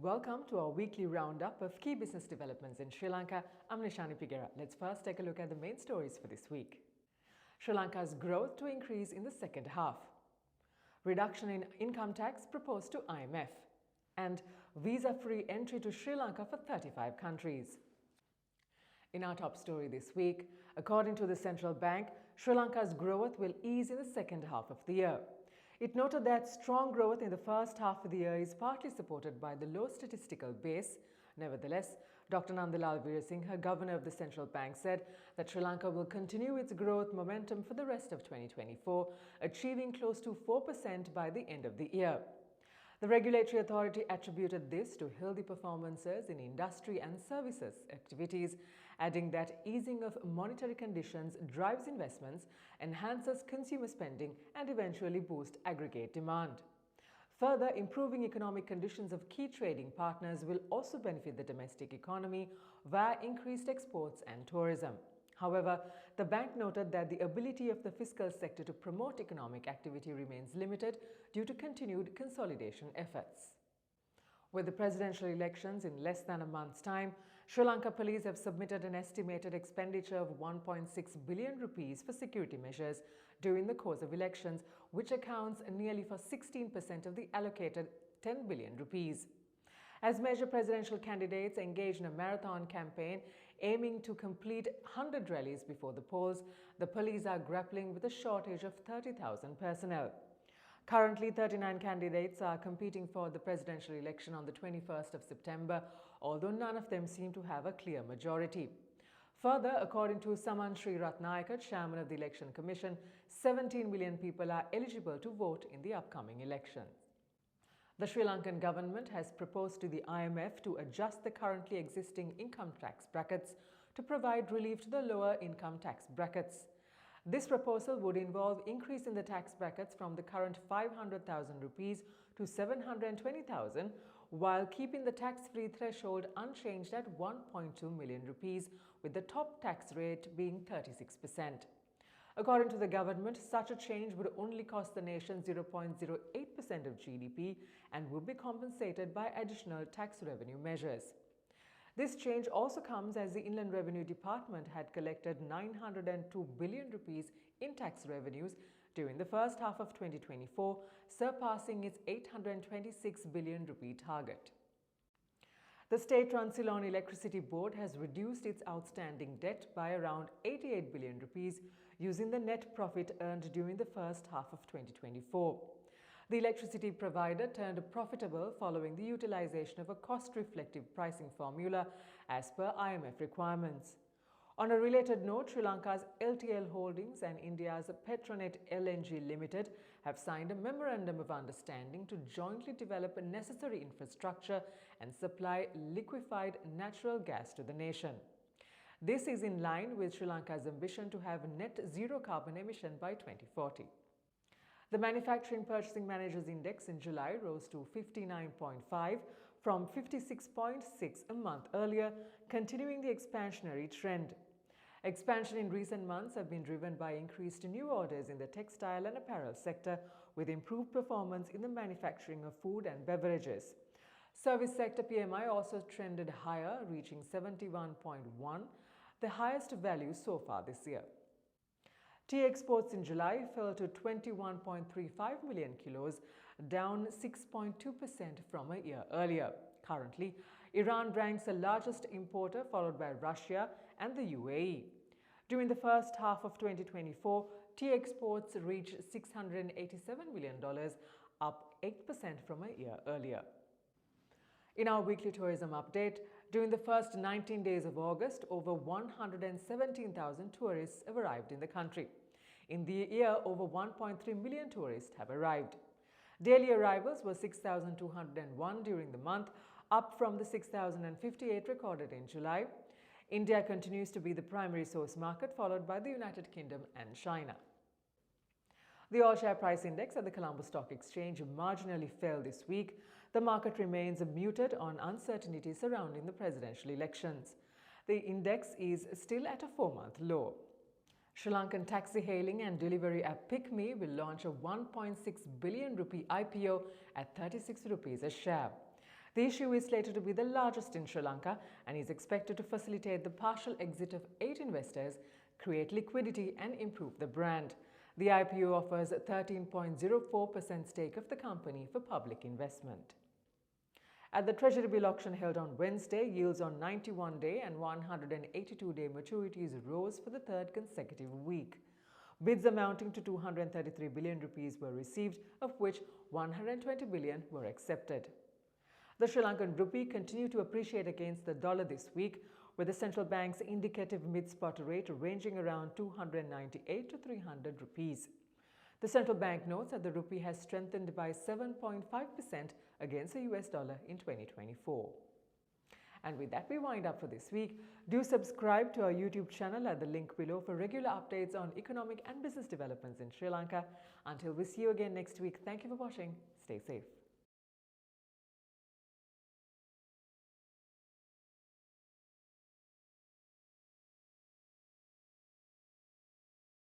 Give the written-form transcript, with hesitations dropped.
Welcome to our weekly roundup of key business developments in Sri Lanka. I'm Nishani Pigera. Let's first take a look at the main stories for this week. Sri Lanka's growth to increase in the second half. Reduction in income tax proposed to IMF. And visa-free entry to Sri Lanka for 35 countries. In our top story this week, according to the central bank, Sri Lanka's growth will ease in the second half of the year. It noted that strong growth in the first half of the year is partly supported by the low statistical base. Nevertheless, Dr. Nandalal Veerasinghe, governor of the central bank, said that Sri Lanka will continue its growth momentum for the rest of 2024, achieving close to 4% by the end of the year. The regulatory authority attributed this to healthy performances in industry and services activities, adding that easing of monetary conditions drives investments, enhances consumer spending and eventually boosts aggregate demand. Further, improving economic conditions of key trading partners will also benefit the domestic economy via increased exports and tourism. However, the bank noted that the ability of the fiscal sector to promote economic activity remains limited due to continued consolidation efforts. With the presidential elections in less than a month's time, Sri Lanka police have submitted an estimated expenditure of 1.6 billion rupees for security measures during the course of elections, which accounts nearly for 16% of the allocated 10 billion rupees. As major presidential candidates engage in a marathon campaign aiming to complete 100 rallies before the polls, the police are grappling with a shortage of 30,000 personnel. Currently, 39 candidates are competing for the presidential election on the 21st of September, although none of them seem to have a clear majority. Further, according to Saman Sri Ratnayaka, chairman of the Election Commission, 17 million people are eligible to vote in the upcoming elections. The Sri Lankan government has proposed to the IMF to adjust the currently existing income tax brackets to provide relief to the lower income tax brackets. This proposal would involve increase in the tax brackets from the current 500,000 rupees to 720,000, while keeping the tax-free threshold unchanged at 1.2 million rupees, with the top tax rate being 36%. According to the government, such a change would only cost the nation 0.08% of GDP and would be compensated by additional tax revenue measures. This change also comes as the Inland Revenue Department had collected 902 billion rupees in tax revenues during the first half of 2024, surpassing its 826 billion rupee target. The state-run Ceylon Electricity Board has reduced its outstanding debt by around 88 billion rupees using the net profit earned during the first half of 2024. The electricity provider turned profitable following the utilization of a cost-reflective pricing formula as per IMF requirements. On a related note, Sri Lanka's LTL Holdings and India's Petronet LNG Limited have signed a memorandum of understanding to jointly develop a necessary infrastructure and supply liquefied natural gas to the nation. This is in line with Sri Lanka's ambition to have net zero carbon emission by 2040. The Manufacturing Purchasing Managers Index in July rose to 59.5 from 56.6 a month earlier, continuing the expansionary trend. Expansion in recent months have been driven by increased new orders in the textile and apparel sector, with improved performance in the manufacturing of food and beverages. Service sector PMI also trended higher, reaching 71.1, the highest value so far this year. Tea exports in July fell to 21.35 million kilos, down 6.2% from a year earlier. Currently, Iran ranks the largest importer, followed by Russia and the UAE. During the first half of 2024, tea exports reached $687 million, up 8% from a year earlier. In our weekly tourism update, during the first 19 days of August, over 117,000 tourists have arrived in the country. In the year, over 1.3 million tourists have arrived. Daily arrivals were 6,201 during the month, up from the 6,058 recorded in July. India continues to be the primary source market, followed by the United Kingdom and China. The all-share price index at the Colombo Stock Exchange marginally fell this week. The market remains muted on uncertainty surrounding the presidential elections. The index is still at a 4-month low. Sri Lankan taxi hailing and delivery app PickMe will launch a 1.6 billion rupee IPO at 36 rupees a share. The issue is slated to be the largest in Sri Lanka and is expected to facilitate the partial exit of 8 investors, create liquidity and improve the brand. The IPO offers a 13.04% stake of the company for public investment. At the Treasury bill auction held on Wednesday, yields on 91-day and 182-day maturities rose for the third consecutive week. Bids amounting to 233 billion rupees were received, of which 120 billion were accepted. The Sri Lankan rupee continued to appreciate against the dollar this week, with the central bank's indicative mid-spot rate ranging around 298 to 300 rupees. The central bank notes that the rupee has strengthened by 7.5% against the US dollar in 2024. And with that, we wind up for this week. Do subscribe to our YouTube channel at the link below for regular updates on economic and business developments in Sri Lanka. Until we see you again next week, thank you for watching. Stay safe.